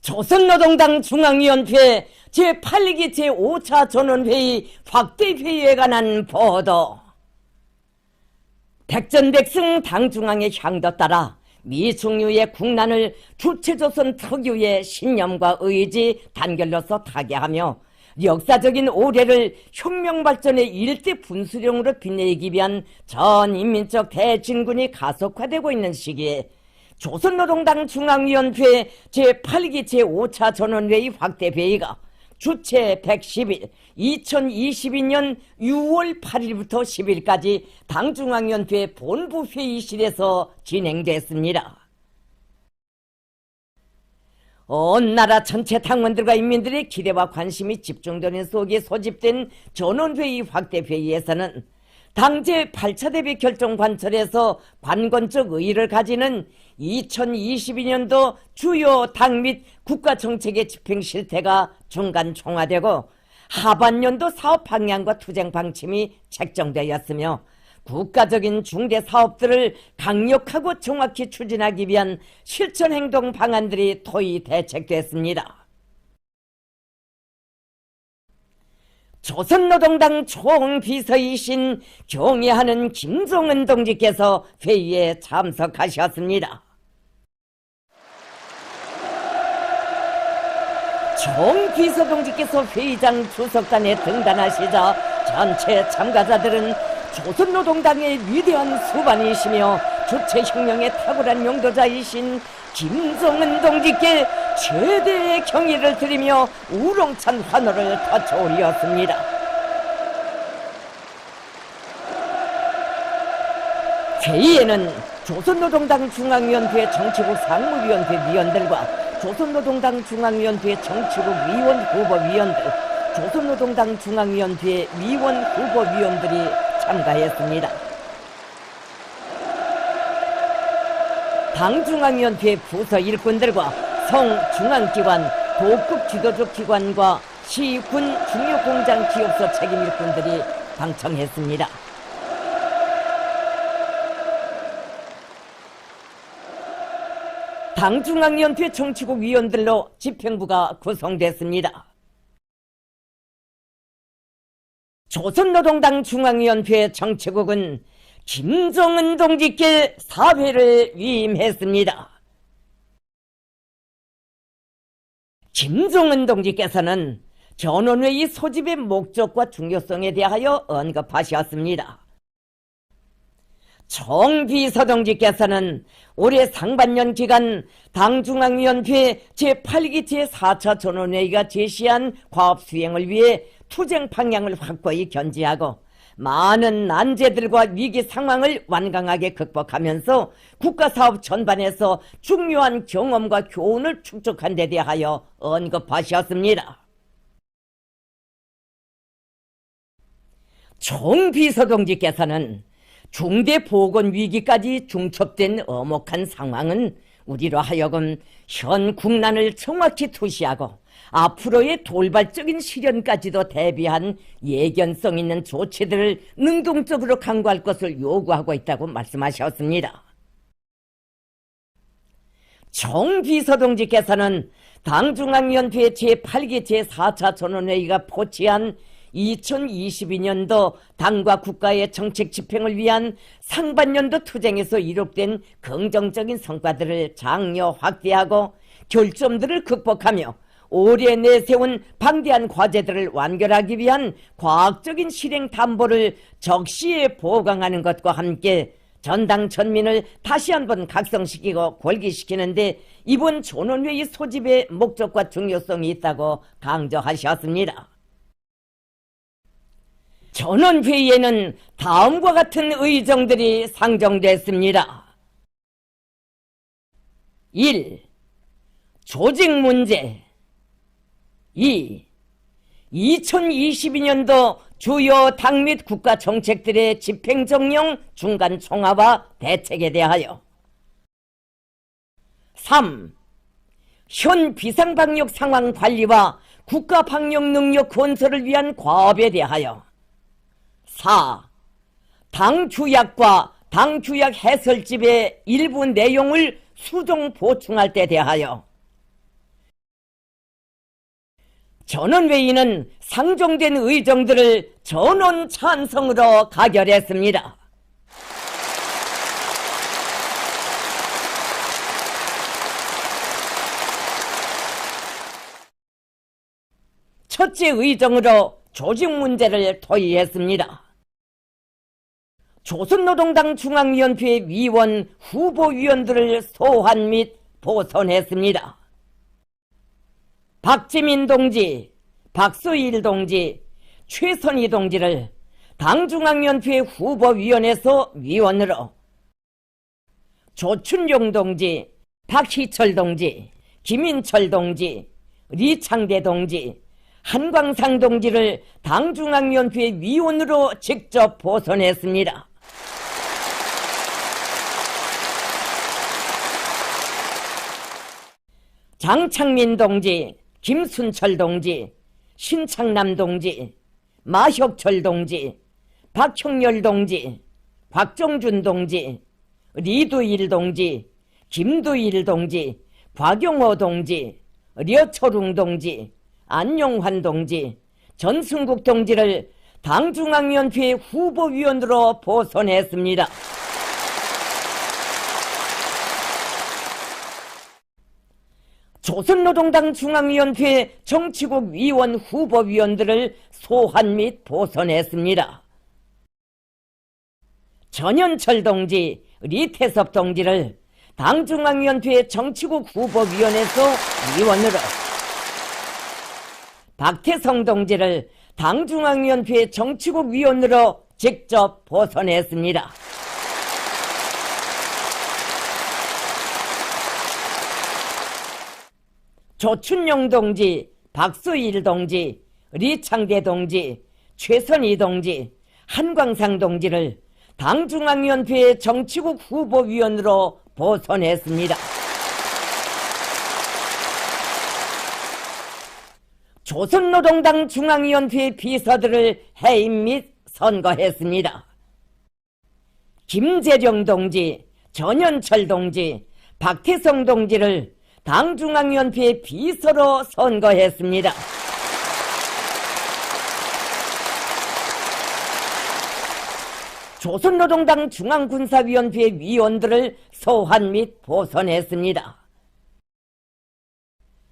조선노동당 중앙위원회 제8기 제5차 전원회의 확대회의에 관한 보도. 백전백승 당중앙의 향도 따라 미중유의 국난을 주체조선 특유의 신념과 의지 단결로서 타개하며 역사적인 오래를 혁명발전의 일대 분수령으로 빛내기 위한 전인민적 대진군이 가속화되고 있는 시기에 조선노동당 중앙위원회 제8기 제5차 전원회의 확대회의가 주체 110일 2022년 6월 8일부터 10일까지 당중앙위원회 본부회의실에서 진행됐습니다. 온 나라 전체 당원들과 인민들의 기대와 관심이 집중되는 속에 소집된 전원회의 확대회의에서는 당 제8차 대비 결정 관철에서 관건적 의의를 가지는 2022년도 주요 당 및 국가정책의 집행 실태가 중간 총화되고 하반년도 사업 방향과 투쟁 방침이 책정되었으며 국가적인 중대 사업들을 강력하고 정확히 추진하기 위한 실천 행동 방안들이 토의 대책됐습니다. 조선노동당 총비서이신 경애하는 김종은 동지께서 회의에 참석하셨습니다. 총비서 동지께서 회의장 주석단에 등단하시자 전체 참가자들은 조선노동당의 위대한 수반이시며 주체혁명의 탁월한 용도자이신 김종은 동지께 최대의 경의를 드리며 우렁찬 환호를 터쳐올렸습니다. 회의에는 조선노동당 중앙위원회 정치국 상무위원회 위원들과 조선노동당 중앙위원회 정치국 위원 후보위원들, 조선노동당 중앙위원회 위원 후보위원들이 참가했습니다. 당중앙위원회 부서 일꾼들과 성중앙기관, 도급 지도적 기관과 시, 군, 중요공장 기업소 책임 일꾼들이 방청했습니다. 당중앙위원회 정치국 위원들로 집행부가 구성됐습니다. 조선노동당 중앙위원회 정치국은 김종은 동지께 사회를 위임했습니다. 김종은 동지께서는 전원회의 소집의 목적과 중요성에 대하여 언급하셨습니다. 총비서 동지께서는 올해 상반년 기간 당중앙위원회 제8기 제4차 전원회의가 제시한 과업 수행을 위해 투쟁 방향을 확고히 견지하고 많은 난제들과 위기 상황을 완강하게 극복하면서 국가사업 전반에서 중요한 경험과 교훈을 축적한 데 대하여 언급하셨습니다. 총비서 동지께서는 중대 보건 위기까지 중첩된 엄혹한 상황은 우리로 하여금 현 국난을 정확히 투시하고 앞으로의 돌발적인 실현까지도 대비한 예견성 있는 조치들을 능동적으로 강구할 것을 요구하고 있다고 말씀하셨습니다. 총비서 동지께서는 당중앙위원회 제8기 제4차 전원회의가 포치한 2022년도 당과 국가의 정책 집행을 위한 상반년도 투쟁에서 이룩된 긍정적인 성과들을 장려 확대하고 결점들을 극복하며 올해 내세운 방대한 과제들을 완결하기 위한 과학적인 실행 담보를 적시에 보강하는 것과 함께 전당 전민을 다시 한번 각성시키고 골기시키는데 이번 전원회의 소집의 목적과 중요성이 있다고 강조하셨습니다. 전원회의에는 다음과 같은 의정들이 상정됐습니다. 1. 조직 문제. 2. 2022년도 주요 당 및 국가 정책들의 집행정령 중간 총화와 대책에 대하여. 3. 현 비상방역 상황 관리와 국가 방역 능력 건설을 위한 과업에 대하여. 4. 당 규약과 당 규약 해설집의 일부 내용을 수정 보충할 때 대하여. 전원회의는 상정된 의정들을 전원 찬성으로 가결했습니다. 첫째 의정으로 조직 문제를 토의했습니다. 조선노동당 중앙위원회 위원 후보위원들을 소환 및 보선했습니다. 박지민 동지, 박수일 동지, 최선희 동지를 당중앙위원회 후보위원회에서 위원으로, 조춘용 동지, 박희철 동지, 김인철 동지, 리창대 동지, 한광상 동지를 당중앙위원회 위원으로 직접 보선했습니다. 장창민 동지, 김순철 동지, 신창남 동지, 마혁철 동지, 박형렬 동지, 곽정준 동지, 리두일 동지, 김두일 동지, 곽용호 동지, 려초룽 동지, 안용환 동지, 전승국 동지를 당중앙위원회 후보위원으로 보선했습니다. 조선노동당 중앙위원회 정치국 위원 후보위원들을 소환 및 보선했습니다. 전현철 동지, 리태섭 동지를 당중앙위원회 정치국 후보위원회에서 위원으로, 박태성 동지를 당중앙위원회 정치국 위원으로 직접 보선했습니다. 조춘용 동지, 박수일 동지, 리창대 동지, 최선희 동지, 한광상 동지를 당중앙위원회 정치국 후보위원으로 보선했습니다. 조선노동당 중앙위원회 비서들을 해임 및 선거했습니다. 김재령 동지, 전현철 동지, 박태성 동지를 당중앙위원회 비서로 선거했습니다. 조선노동당 중앙군사위원회 위원들을 소환 및 보선했습니다.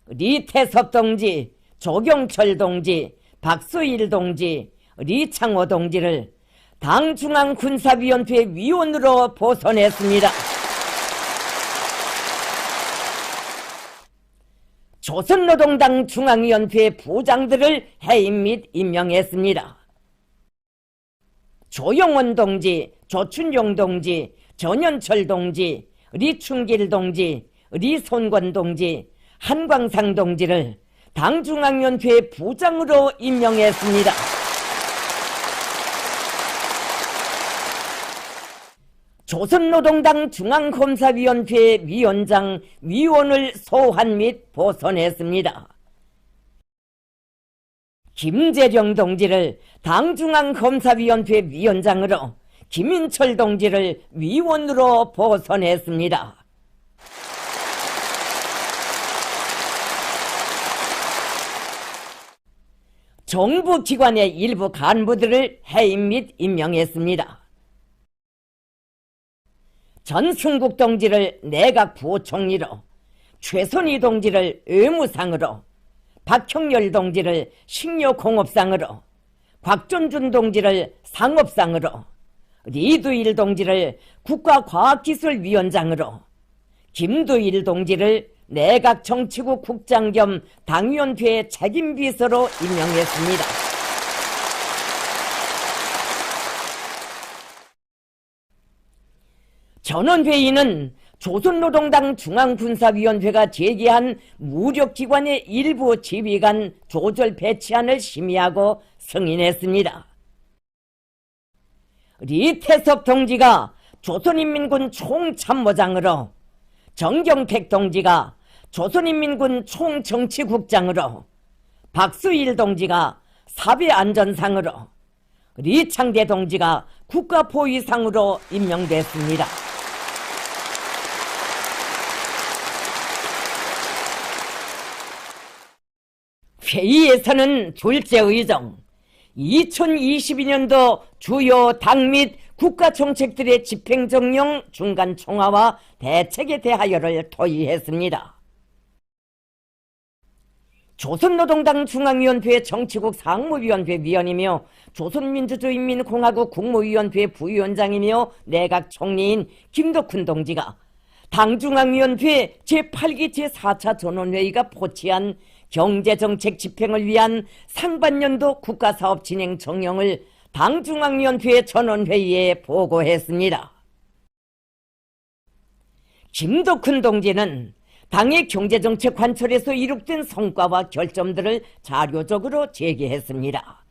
리태섭 동지, 조경철 동지, 박수일 동지, 리창호 동지를 당중앙군사위원회 위원으로 보선했습니다. 조선노동당 중앙위원회 부장들을 해임 및 임명했습니다. 조영원 동지, 조춘용 동지, 전현철 동지, 리충길 동지, 리손권 동지, 한광상 동지를 당중앙위원회 부장으로 임명했습니다. 조선노동당 중앙검사위원회 위원장, 위원을 소환 및 보선했습니다. 김재령 동지를 당중앙검사위원회 위원장으로, 김인철 동지를 위원으로 보선했습니다. 정부기관의 일부 간부들을 해임 및 임명했습니다. 전승국 동지를 내각부총리로, 최선희 동지를 의무상으로, 박형렬 동지를 식료공업상으로, 곽존준 동지를 상업상으로, 리두일 동지를 국가과학기술위원장으로, 김두일 동지를 내각정치국 국장 겸 당위원회 책임비서로 임명했습니다. 전원회의는 조선노동당 중앙군사위원회가 제기한 무력기관의 일부 지휘관 조절 배치안을 심의하고 승인했습니다. 리태섭 동지가 조선인민군 총참모장으로, 정경택 동지가 조선인민군 총정치국장으로, 박수일 동지가 사회안전상으로, 리창대 동지가 국가보위상으로 임명됐습니다. 회의에서는 둘째 의정, 2022년도 주요 당 및 국가 정책들의 집행정령 중간 총화와 대책에 대하여를 토의했습니다. 조선노동당 중앙위원회 정치국 상무위원회 위원이며 조선민주주의인민공화국 국무위원회 부위원장이며 내각 총리인 김덕훈 동지가 당중앙위원회 제8기 제4차 전원회의가 포치한 경제정책 집행을 위한 상반년도 국가사업 진행 정령을 당중앙위원회 전원회의에 보고했습니다. 김덕훈 동지는 당의 경제정책 관철에서 이룩된 성과와 결점들을 자료적으로 제기했습니다.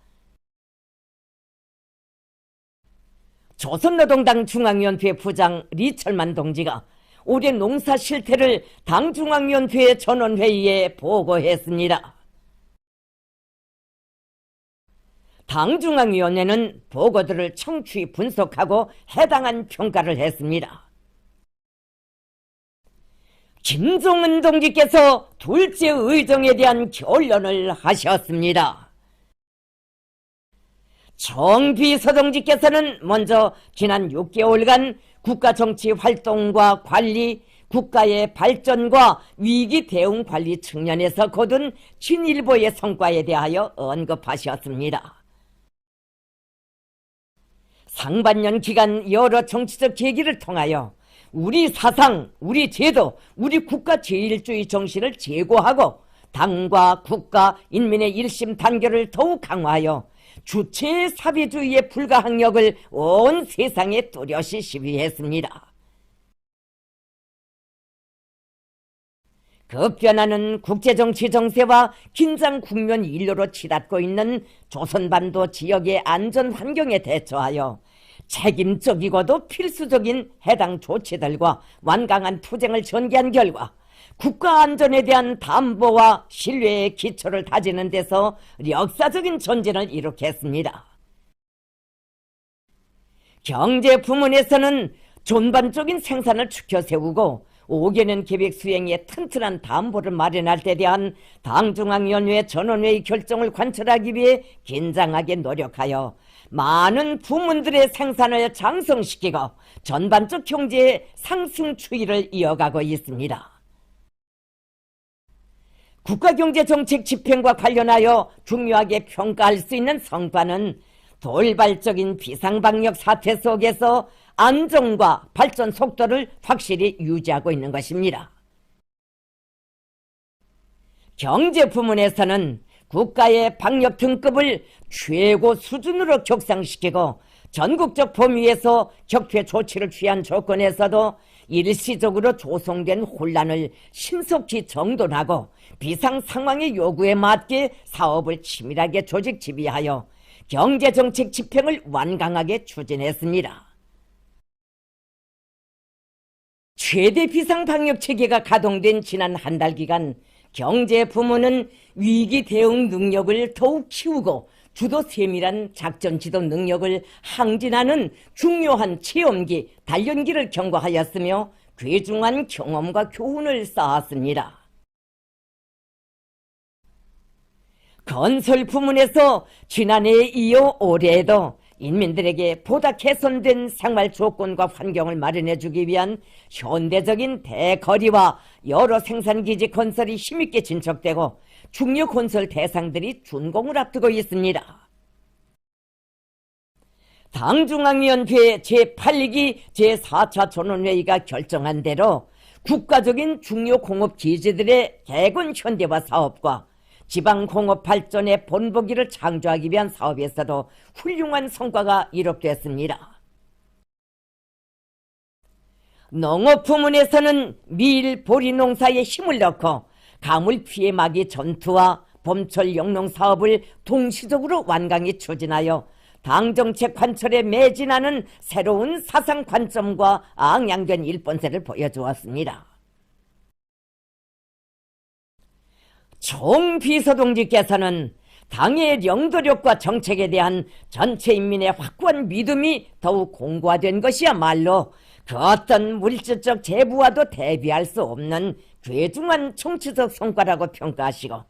조선노동당 중앙위원회 부장 리철만 동지가 올해 농사 실태를 당중앙위원회 전원회의에 보고했습니다. 당중앙위원회는 보고들을 청취 분석하고 해당한 평가를 했습니다. 김종은 동지께서 둘째 의정에 대한 결론을 하셨습니다. 정비서 동지께서는 먼저 지난 6개월간 국가정치 활동과 관리, 국가의 발전과 위기 대응 관리 측면에서 거둔 친일보의 성과에 대하여 언급하셨습니다. 상반년 기간 여러 정치적 계기를 통하여 우리 사상, 우리 제도, 우리 국가 제일주의 정신을 제고하고 당과 국가, 인민의 일심 단결을 더욱 강화하여 주체의 사회주의의 불가항력을 온 세상에 뚜렷이 시비했습니다. 급변하는 국제정치 정세와 긴장 국면 일로로 치닫고 있는 조선반도 지역의 안전 환경에 대처하여 책임적이고도 필수적인 해당 조치들과 완강한 투쟁을 전개한 결과 국가 안전에 대한 담보와 신뢰의 기초를 다지는 데서 역사적인 전진을 이룩했습니다. 경제 부문에서는 전반적인 생산을 추켜 세우고 5개년 계획 수행에 튼튼한 담보를 마련할 때 대한 당중앙위원회 전원회의 결정을 관철하기 위해 긴장하게 노력하여 많은 부문들의 생산을 장성시키고 전반적 경제의 상승 추이를 이어가고 있습니다. 국가경제정책 집행과 관련하여 중요하게 평가할 수 있는 성과는 돌발적인 비상방역 사태 속에서 안정과 발전 속도를 확실히 유지하고 있는 것입니다. 경제 부문에서는 국가의 방역 등급을 최고 수준으로 격상시키고 전국적 범위에서 격퇴 조치를 취한 조건에서도 일시적으로 조성된 혼란을 신속히 정돈하고 비상 상황의 요구에 맞게 사업을 치밀하게 조직 지휘하여 경제정책 집행을 완강하게 추진했습니다. 최대 비상방역체계가 가동된 지난 한 달 기간 경제 부문은 위기 대응 능력을 더욱 키우고 주도 세밀한 작전 지도 능력을 항진하는 중요한 체험기, 단련기를 경과하였으며 귀중한 경험과 교훈을 쌓았습니다. 건설 부문에서 지난해에 이어 올해에도 인민들에게 보다 개선된 생활 조건과 환경을 마련해주기 위한 현대적인 대거리와 여러 생산기지 건설이 힘있게 진척되고 중요 건설 대상들이 준공을 앞두고 있습니다. 당중앙위원회 제8기 제4차 전원회의가 결정한 대로 국가적인 중요 공업기지들의 개건 현대화 사업과 지방공업 발전의 본보기를 창조하기 위한 사업에서도 훌륭한 성과가 이룩됐습니다. 농업 부문에서는 밀, 보리 농사에 힘을 넣고 가물 피해 막이 전투와 봄철 영농 사업을 동시적으로 완강히 추진하여 당정책 관철에 매진하는 새로운 사상 관점과 앙양된 일본세를 보여주었습니다. 총비서동지께서는 당의 영도력과 정책에 대한 전체 인민의 확고한 믿음이 더욱 공고화된 것이야말로 그 어떤 물질적 재부와도 대비할 수 없는 귀중한 정치적 성과라고 평가하시고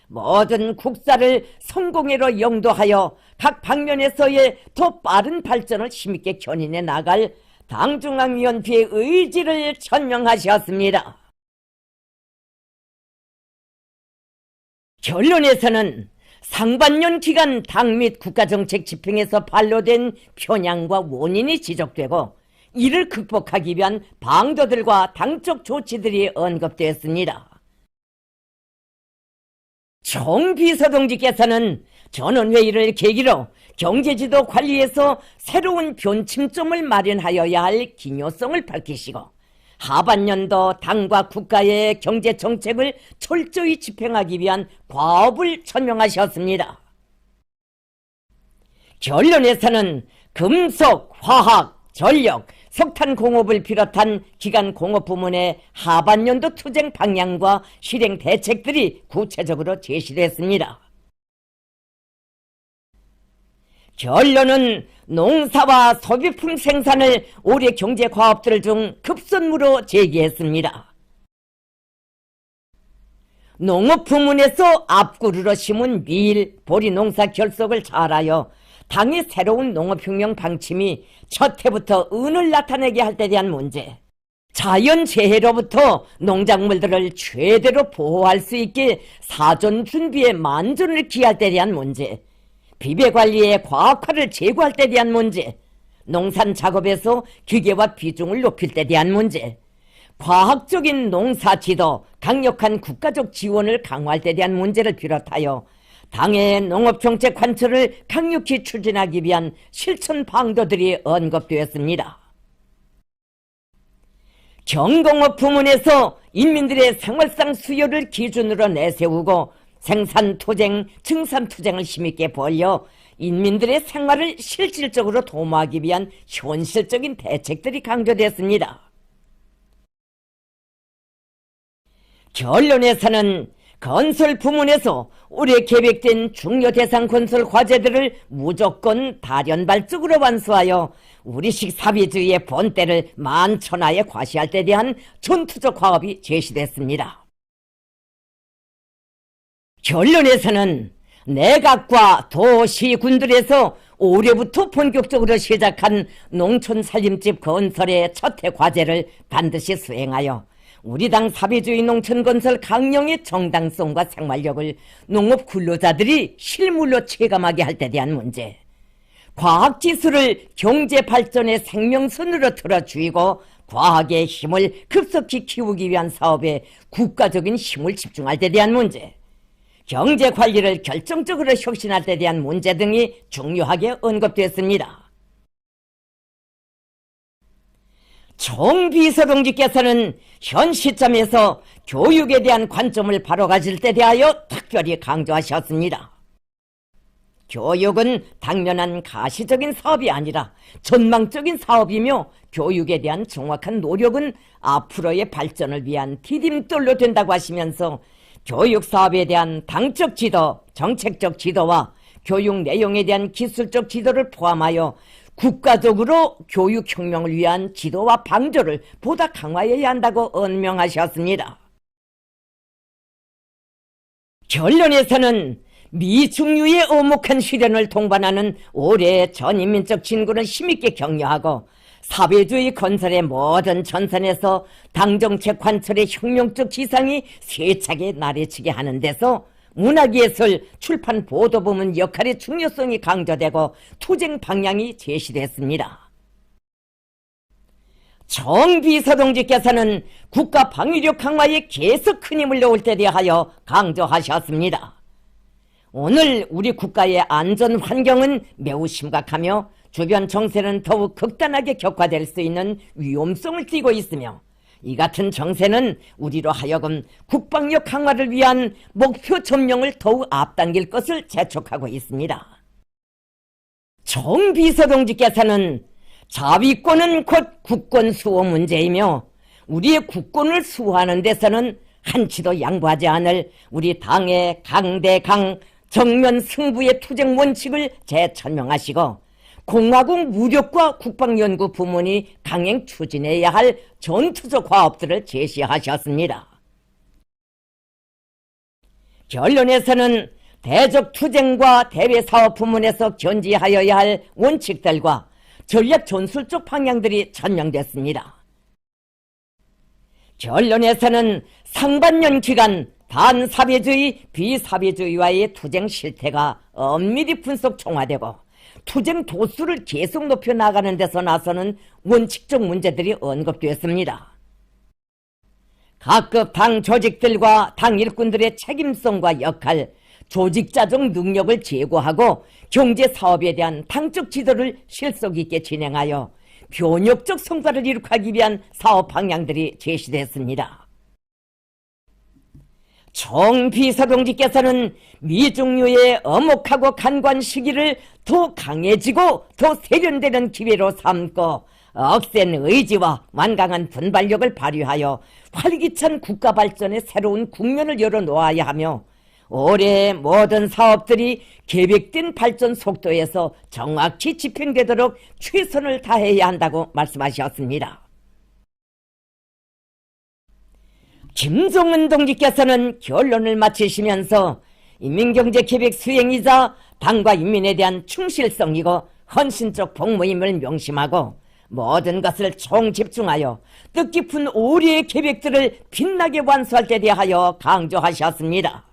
모든 국사를 성공회로 영도하여 각 방면에서의 더 빠른 발전을 힘있게 견인해 나갈 당중앙위원회의 의지를 천명하셨습니다. 결론에서는 상반년 기간 당 및 국가정책 집행에서 반로된 편향과 원인이 지적되고 이를 극복하기 위한 방도들과 당적 조치들이 언급되었습니다. 정 비서동지께서는 전원회의를 계기로 경제지도 관리에서 새로운 변침점을 마련하여야 할 기묘성을 밝히시고 하반년도 당과 국가의 경제정책을 철저히 집행하기 위한 과업을 천명하셨습니다. 결론에서는 금속, 화학, 전력, 석탄 공업을 비롯한 기간 공업 부문의 하반년도 투쟁 방향과 실행 대책들이 구체적으로 제시됐습니다. 결론은 농사와 소비품 생산을 올해 경제과업들 중 급선무로 제기했습니다. 농업 부문에서 앞구르러 심은 밀, 보리 농사 결속을 잘하여 당의 새로운 농업혁명 방침이 첫 해부터 은을 나타내게 할 때 대한 문제, 자연재해로부터 농작물들을 최대로 보호할 수 있게 사전 준비에 만전을 기할 때 대한 문제, 비배관리의 과학화를 제고할 때 대한 문제, 농산 작업에서 기계화 비중을 높일 때 대한 문제, 과학적인 농사지도, 강력한 국가적 지원을 강화할 때 대한 문제를 비롯하여 당의 농업정책 관철을 강력히 추진하기 위한 실천 방도들이 언급되었습니다. 경공업 부문에서 인민들의 생활상 수요를 기준으로 내세우고 생산투쟁, 증산투쟁을 힘있게 벌여 인민들의 생활을 실질적으로 도모하기 위한 현실적인 대책들이 강조됐습니다. 결론에서는 건설 부문에서 올해 계획된 중요 대상 건설 과제들을 무조건 다련발적으로 완수하여 우리식 사회주의의 본때를 만천하에 과시할 때 대한 전투적 과업이 제시됐습니다. 결론에서는 내각과 도시군들에서 올해부터 본격적으로 시작한 농촌 살림집 건설의 첫 해 과제를 반드시 수행하여 우리 당 사회주의 농촌건설 강령의 정당성과 생활력을 농업 근로자들이 실물로 체감하게 할 때 대한 문제, 과학기술을 경제발전의 생명선으로 틀어주이고 과학의 힘을 급속히 키우기 위한 사업에 국가적인 힘을 집중할 때 대한 문제, 경제관리를 결정적으로 혁신할 때 대한 문제 등이 중요하게 언급됐습니다. 정 비서동지께서는 현 시점에서 교육에 대한 관점을 바로 가질 때 대하여 특별히 강조하셨습니다. 교육은 당면한 가시적인 사업이 아니라 전망적인 사업이며 교육에 대한 정확한 노력은 앞으로의 발전을 위한 디딤돌로 된다고 하시면서 교육사업에 대한 당적 지도, 정책적 지도와 교육 내용에 대한 기술적 지도를 포함하여 국가적으로 교육혁명을 위한 지도와 방조를 보다 강화해야 한다고 언명하셨습니다. 결론에서는 미중유의 엄혹한 시련을 동반하는 올해의 전인민적 진군을 힘있게 격려하고 사회주의 건설의 모든 전선에서 당정책 관철의 혁명적 지상이 세차게 나래치게 하는 데서 문화예술, 출판, 보도 부문 역할의 중요성이 강조되고 투쟁 방향이 제시됐습니다. 정 비서동지께서는 국가 방위력 강화에 계속 큰 힘을 놓을 때 대하여 강조하셨습니다. 오늘 우리 국가의 안전 환경은 매우 심각하며 주변 정세는 더욱 극단하게 격화될 수 있는 위험성을 띠고 있으며 이 같은 정세는 우리로 하여금 국방력 강화를 위한 목표 점령을 더욱 앞당길 것을 재촉하고 있습니다. 정 비서동지께서는 자위권은 곧 국권 수호 문제이며 우리의 국권을 수호하는 데서는 한치도 양보하지 않을 우리 당의 강대강 정면 승부의 투쟁 원칙을 재천명하시고 공화국 무력과 국방연구 부문이 강행 추진해야 할 전투적 과업들을 제시하셨습니다. 결론에서는 대적 투쟁과 대외 사업 부문에서 견지하여야 할 원칙들과 전략 전술적 방향들이 천명됐습니다. 결론에서는 상반년 기간 반사회주의, 비사회주의와의 투쟁 실태가 엄밀히 분석 총화되고 투쟁 도수를 계속 높여 나가는 데서 나서는 원칙적 문제들이 언급되었습니다. 각급 당 조직들과 당 일꾼들의 책임성과 역할, 조직자적 능력을 제고하고 경제사업에 대한 당적 지도를 실속 있게 진행하여 변혁적 성과를 이룩하기 위한 사업 방향들이 제시됐습니다. 정 비서동지께서는 미중류의 엄혹하고 간관 시기를 더 강해지고 더 세련되는 기회로 삼고 억센 의지와 완강한 분발력을 발휘하여 활기찬 국가 발전의 새로운 국면을 열어놓아야 하며 올해 모든 사업들이 계획된 발전 속도에서 정확히 집행되도록 최선을 다해야 한다고 말씀하셨습니다. 김종은 동지께서는 결론을 마치시면서 인민경제계획 수행이자 당과 인민에 대한 충실성이고 헌신적 복무임을 명심하고 모든 것을 총집중하여 뜻깊은 올해의 계획들을 빛나게 완수할 때 대하여 강조하셨습니다.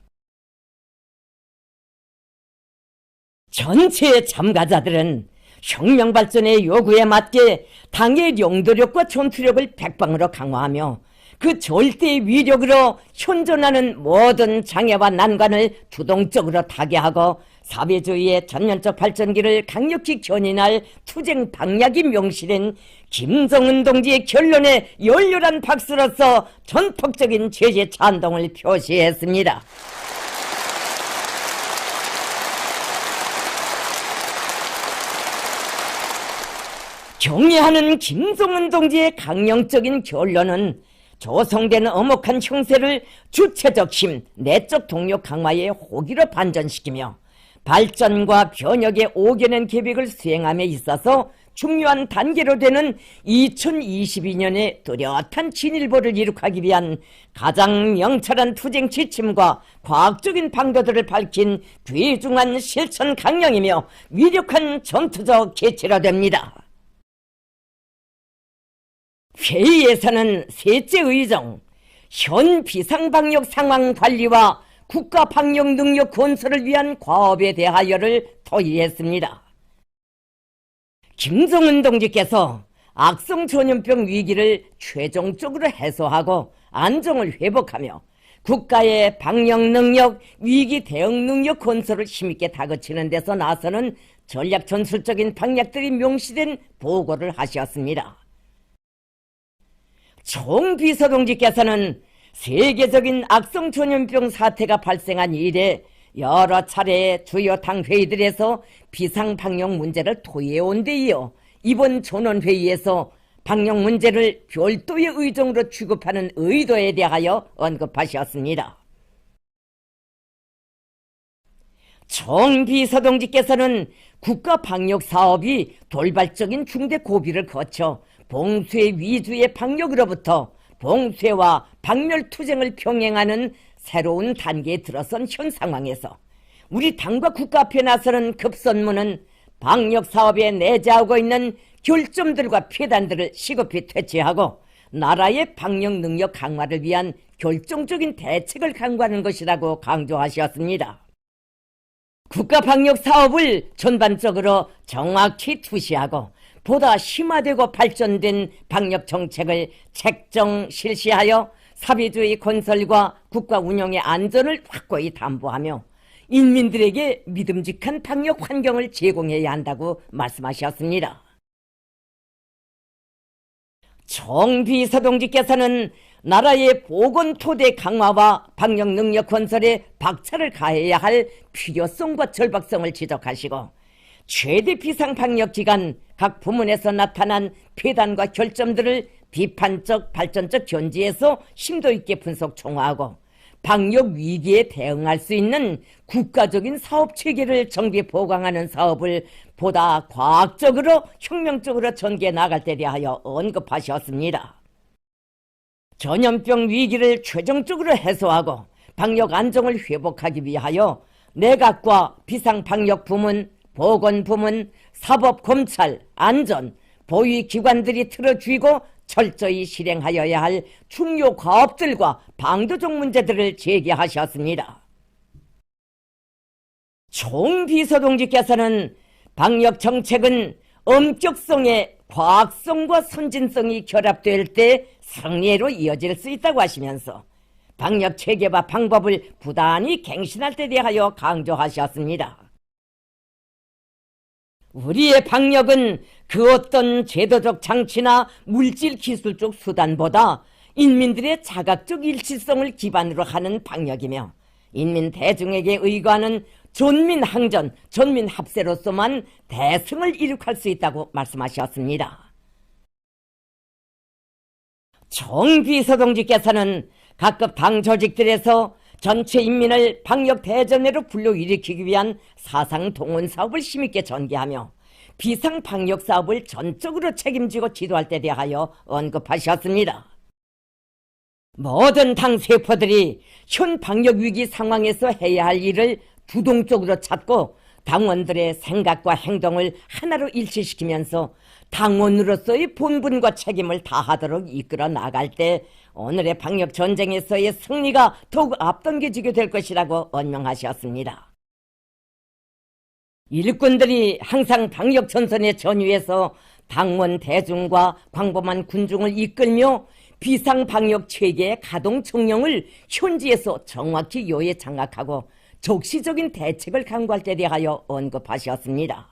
전체 참가자들은 혁명 발전의 요구에 맞게 당의 용도력과 전투력을 백방으로 강화하며 그 절대 위력으로 현존하는 모든 장애와 난관을 주동적으로 타개하고 사회주의의 전면적 발전기를 강력히 견인할 투쟁 방략이 명시된 김정은 동지의 결론에 열렬한 박수로서 전폭적인 제재 찬동을 표시했습니다. 경애하는 김정은 동지의 강령적인 결론은 조성되는 엄혹한 형세를 주체적 힘, 내적 동력 강화의 호기로 반전시키며 발전과 변혁의 5개년 계획을 수행함에 있어서 중요한 단계로 되는 2022년의 뚜렷한 진일보를 이룩하기 위한 가장 명철한 투쟁 지침과 과학적인 방도들을 밝힌 귀중한 실천 강령이며 위력한 전투적 개체로 됩니다. 회의에서는 셋째 의정, 현 비상방역 상황 관리와 국가 방역 능력 건설을 위한 과업에 대하여를 토의했습니다. 김정은 동지께서 악성 전염병 위기를 최종적으로 해소하고 안정을 회복하며 국가의 방역 능력, 위기 대응 능력 건설을 힘있게 다그치는 데서 나서는 전략 전술적인 방향들이 명시된 보고를 하셨습니다. 총 비서동지께서는 세계적인 악성 전염병 사태가 발생한 이래 여러 차례 주요 당 회의들에서 비상방역 문제를 토의해온 데 이어 이번 전원회의에서 방역 문제를 별도의 의정으로 취급하는 의도에 대하여 언급하셨습니다. 총 비서동지께서는 국가 방역 사업이 돌발적인 중대 고비를 거쳐 봉쇄 위주의 방역으로부터 봉쇄와 박멸투쟁을 병행하는 새로운 단계에 들어선 현 상황에서 우리 당과 국가 앞에 나서는 급선무는 방역사업에 내재하고 있는 결점들과 폐단들을 시급히 퇴치하고 나라의 방역 능력 강화를 위한 결정적인 대책을 강구하는 것이라고 강조하셨습니다. 국가 방역 사업을 전반적으로 정확히 투시하고 보다 심화되고 발전된 방역 정책을 책정 실시하여 사회주의 건설과 국가 운영의 안전을 확고히 담보하며 인민들에게 믿음직한 방역 환경을 제공해야 한다고 말씀하셨습니다. 총 비서동지께서는 나라의 보건토대 강화와 방역 능력 건설에 박차를 가해야 할 필요성과 절박성을 지적하시고 최대 비상방역 기간 각 부문에서 나타난 폐단과 결점들을 비판적 발전적 견지에서 심도 있게 분석 총화하고 방역 위기에 대응할 수 있는 국가적인 사업 체계를 정비 보강하는 사업을 보다 과학적으로 혁명적으로 전개해 나갈 때 대하여 언급하셨습니다. 전염병 위기를 최종적으로 해소하고 방역 안정을 회복하기 위하여 내각과 비상방역부문, 보건부문, 사법, 검찰, 안전, 보위기관들이 틀어쥐고 철저히 실행하여야 할 중요 과업들과 방도적 문제들을 제기하셨습니다. 총비서동지께서는 방역정책은 엄격성에 과학성과 선진성이 결합될 때 승리로 이어질 수 있다고 하시면서 방역체계와 방법을 부단히 갱신할 때 대하여 강조하셨습니다. 우리의 방역은 그 어떤 제도적 장치나 물질 기술적 수단보다 인민들의 자각적 일치성을 기반으로 하는 방역이며 인민 대중에게 의거하는 전민항전, 전민합세로서만 대승을 이룩할 수 있다고 말씀하셨습니다. 총비서동지께서는 각급 당 조직들에서 전체 인민을 방역 대전회로 불러일으키기 위한 사상 동원 사업을 힘있게 전개하며 비상 방역 사업을 전적으로 책임지고 지도할 때 대하여 언급하셨습니다. 모든 당 세포들이 현 방역 위기 상황에서 해야 할 일을 주동적으로 찾고 당원들의 생각과 행동을 하나로 일치시키면서 당원으로서의 본분과 책임을 다하도록 이끌어 나갈 때 오늘의 방역 전쟁에서의 승리가 더욱 앞당겨지게 될 것이라고 언명하셨습니다. 일꾼들이 항상 방역 전선의 전위에서 당원 대중과 광범한 군중을 이끌며 비상 방역 체계의 가동 청령을 현지에서 정확히 요에 장악하고 적시적인 대책을 강구할 때 대하여 언급하셨습니다.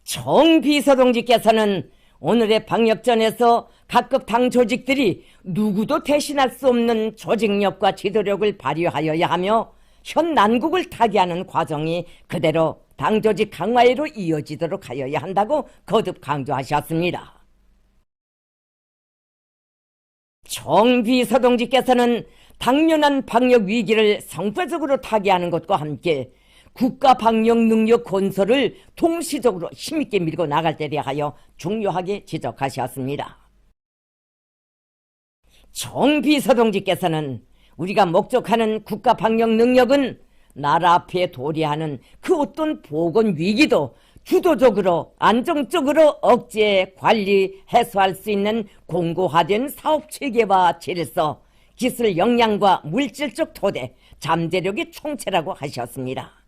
총비서동지께서는 오늘의 방역전에서 각급 당 조직들이 누구도 대신할 수 없는 조직력과 지도력을 발휘하여야 하며 현 난국을 타개하는 과정이 그대로 당 조직 강화로 이어지도록 하여야 한다고 거듭 강조하셨습니다. 총비서동지께서는 당면한 방역 위기를 성과적으로 타개하는 것과 함께 국가 방역 능력 건설을 동시적으로 힘있게 밀고 나갈 때 대하여 중요하게 지적하셨습니다. 총비서동지께서는 우리가 목적하는 국가 방역 능력은 나라 앞에 도래하는 그 어떤 보건 위기도 주도적으로 안정적으로 억제, 관리, 해소할 수 있는 공고화된 사업체계와 질서, 기술 역량과 물질적 토대, 잠재력의 총체라고 하셨습니다.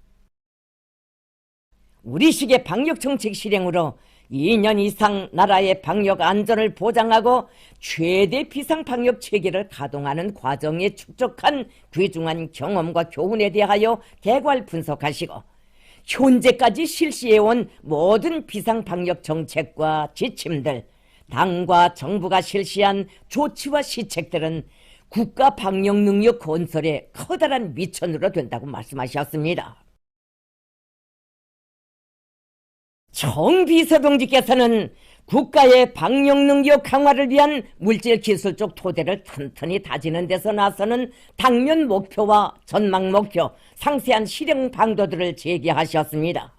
우리식의 방역정책 실행으로 2년 이상 나라의 방역 안전을 보장하고 최대 비상방역 체계를 가동하는 과정에 축적한 귀중한 경험과 교훈에 대하여 개괄 분석하시고 현재까지 실시해온 모든 비상방역 정책과 지침들, 당과 정부가 실시한 조치와 시책들은 국가 방역 능력 건설에 커다란 미천으로 된다고 말씀하셨습니다. 총비서동지께서는 국가의 방역 능력 강화를 위한 물질 기술적 토대를 튼튼히 다지는 데서 나서는 당면 목표와 전망 목표, 상세한 실행 방도들을 제기하셨습니다.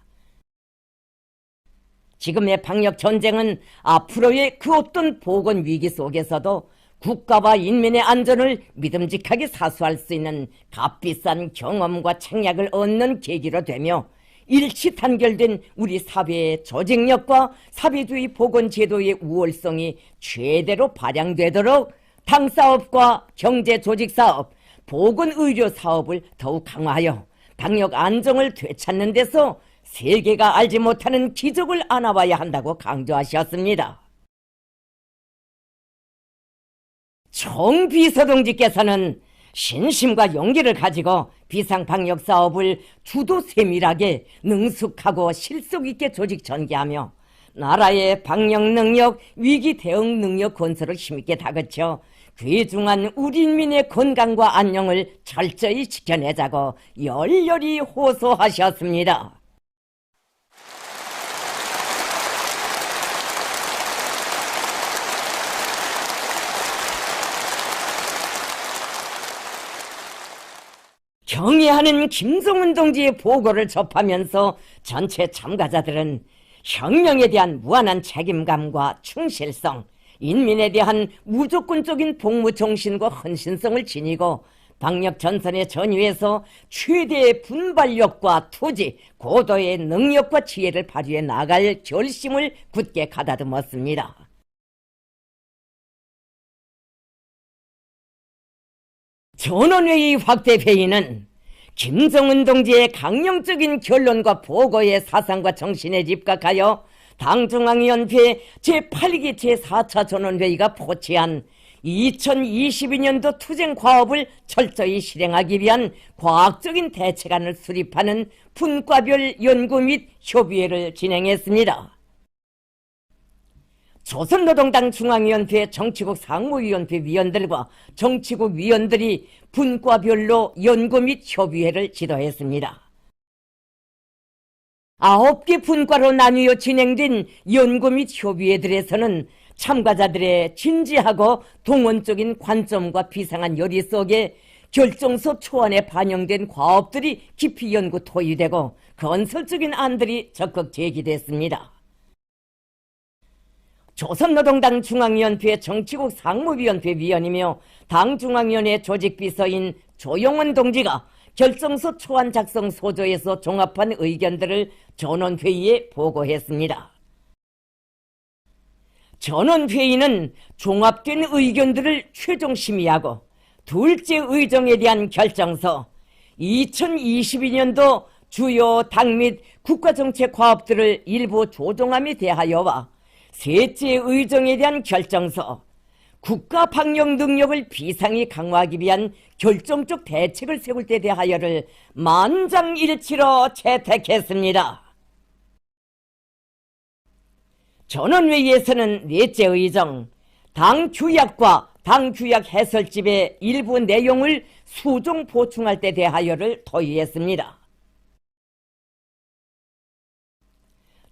지금의 방역 전쟁은 앞으로의 그 어떤 보건 위기 속에서도 국가와 인민의 안전을 믿음직하게 사수할 수 있는 값비싼 경험과 책략을 얻는 계기로 되며 일치 단결된 우리 사회의 조직력과 사회주의 보건제도의 우월성이 최대로 발양되도록 당사업과 경제조직사업, 보건의료사업을 더욱 강화하여 방역 안정을 되찾는 데서 세계가 알지 못하는 기적을 안아와야 한다고 강조하셨습니다. 총비서동지께서는 신심과 용기를 가지고 비상방역사업을 주도 세밀하게 능숙하고 실속 있게 조직 전개하며 나라의 방역 능력, 위기 대응 능력 건설을 힘있게 다그쳐 귀중한 우리 인민의 건강과 안녕을 철저히 지켜내자고 열렬히 호소하셨습니다. 경애하는 김성훈 동지의 보고를 접하면서 전체 참가자들은 혁명에 대한 무한한 책임감과 충실성, 인민에 대한 무조건적인 복무 정신과 헌신성을 지니고 방역 전선의 전위에서 최대의 분발력과 투지, 고도의 능력과 지혜를 발휘해 나갈 결심을 굳게 가다듬었습니다. 전원회의 확대회의는 김정은 동지의 강령적인 결론과 보고의 사상과 정신에 입각하여 당중앙위원회 제8기 제4차 전원회의가 포치한 2022년도 투쟁과업을 철저히 실행하기 위한 과학적인 대책안을 수립하는 분과별 연구 및 협의회를 진행했습니다. 조선노동당 중앙위원회 정치국 상무위원회 위원들과 정치국 위원들이 분과별로 연구 및 협의회를 지도했습니다. 9개 분과로 나뉘어 진행된 연구 및 협의회들에서는 참가자들의 진지하고 동원적인 관점과 비상한 열의 속에 결정서 초안에 반영된 과업들이 깊이 연구 토의되고 건설적인 안들이 적극 제기됐습니다. 조선노동당 중앙위원회 정치국 상무위원회 위원이며 당중앙위원회 조직비서인 조용원 동지가 결정서 초안 작성 소조에서 종합한 의견들을 전원회의에 보고했습니다. 전원회의는 종합된 의견들을 최종 심의하고 둘째 의정에 대한 결정서, 2022년도 주요 당 및 국가정책 과업들을 일부 조정함에 대하여와 셋째 의정에 대한 결정서, 국가 방역 능력을 비상히 강화하기 위한 결정적 대책을 세울 때 대하여를 만장일치로 채택했습니다. 전원회의에서는 넷째 의정, 당 규약과 당 규약 해설집의 일부 내용을 수정 보충할 때 대하여를 토의했습니다.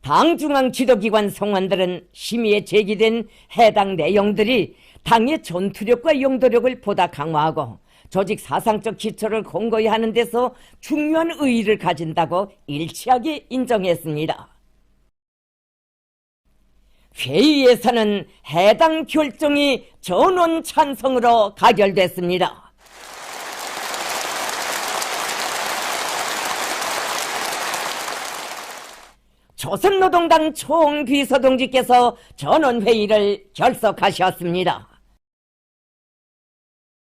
당 중앙 지도기관 성원들은 심의에 제기된 해당 내용들이 당의 전투력과 용도력을 보다 강화하고 조직 사상적 기초를 공고히 하는 데서 중요한 의의를 가진다고 일치하게 인정했습니다. 회의에서는 해당 결정이 전원 찬성으로 가결됐습니다. 조선노동당 총비서동지께서 전원회의를 결석하셨습니다.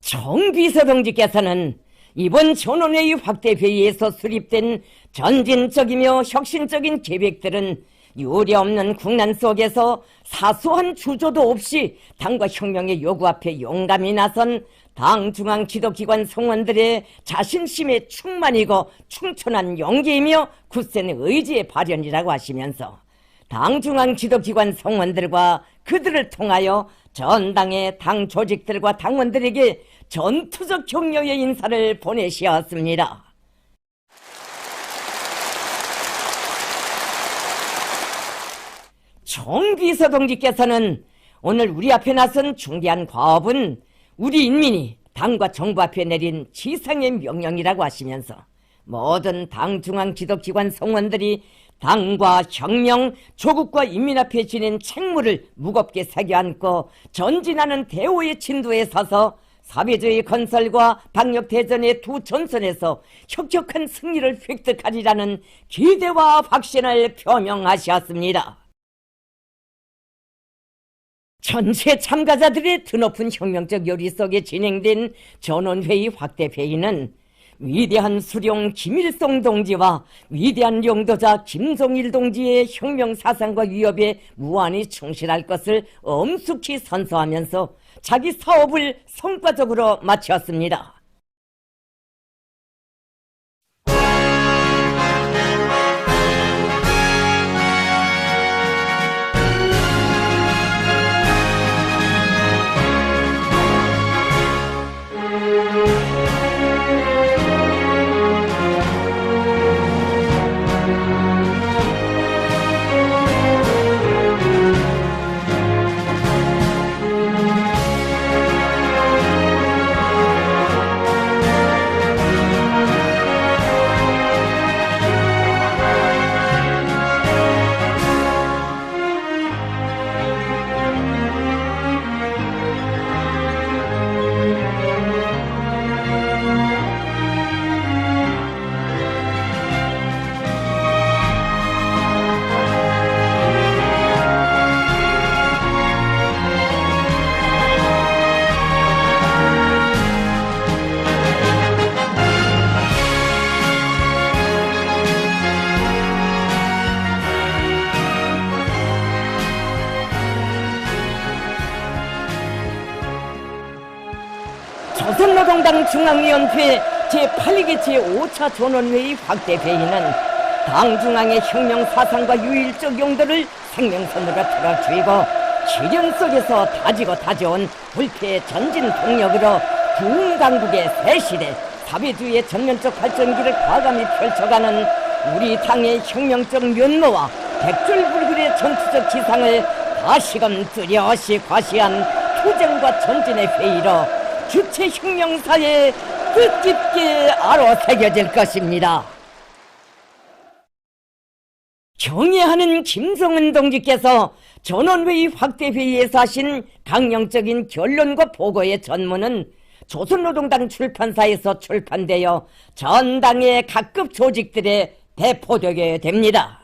총비서동지께서는 이번 전원회의 확대회의에서 수립된 전진적이며 혁신적인 계획들은 유례없는 국난 속에서 사소한 주저도 없이 당과 혁명의 요구 앞에 용감히 나선 당 중앙 지도기관 성원들의 자신심에 충만이고 충천한 용기이며 굳센 의지의 발현이라고 하시면서 당 중앙 지도기관 성원들과 그들을 통하여 전당의 당 조직들과 당원들에게 전투적 격려의 인사를 보내시었습니다. 총비서동지께서는 오늘 우리 앞에 나선 중대한 과업은 우리 인민이 당과 정부 앞에 내린 지상의 명령이라고 하시면서 모든 당 중앙 지도기관 성원들이 당과 혁명, 조국과 인민 앞에 지닌 책무를 무겁게 새겨안고 전진하는 대오의 진도에 서서 사회주의 건설과 방역대전의 두 전선에서 혁혁한 승리를 획득하리라는 기대와 확신을 표명하셨습니다. 전체 참가자들의 드높은 혁명적 요리 속에 진행된 전원회의 확대회의는 위대한 수령 김일성 동지와 위대한 용도자 김종일 동지의 혁명 사상과 위협에 무한히 충실할 것을 엄숙히 선서하면서 자기 사업을 성과적으로 마쳤습니다. 조선노동당 중앙위원회 제8기 제5차 전원회의 확대회의는 당 중앙의 혁명 사상과 유일적 용도를 생명선으로 틀어주이고 시련 속에서 다지고 다져온 불패의 전진 동력으로 부흥 강국의 새시대 사회주의의 전면적 발전기를 과감히 펼쳐가는 우리 당의 혁명적 면모와 백줄불굴의 전투적 기상을 다시금 뚜렷이 과시한 투쟁과 전진의 회의로 주체 혁명사에 뜻깊게 알아새겨질 것입니다. 경애하는 김성은 동지께서 전원회의 확대회의에서 하신 강령적인 결론과 보고의 전문은 조선노동당 출판사에서 출판되어 전 당의 각급 조직들에 배포되게 됩니다.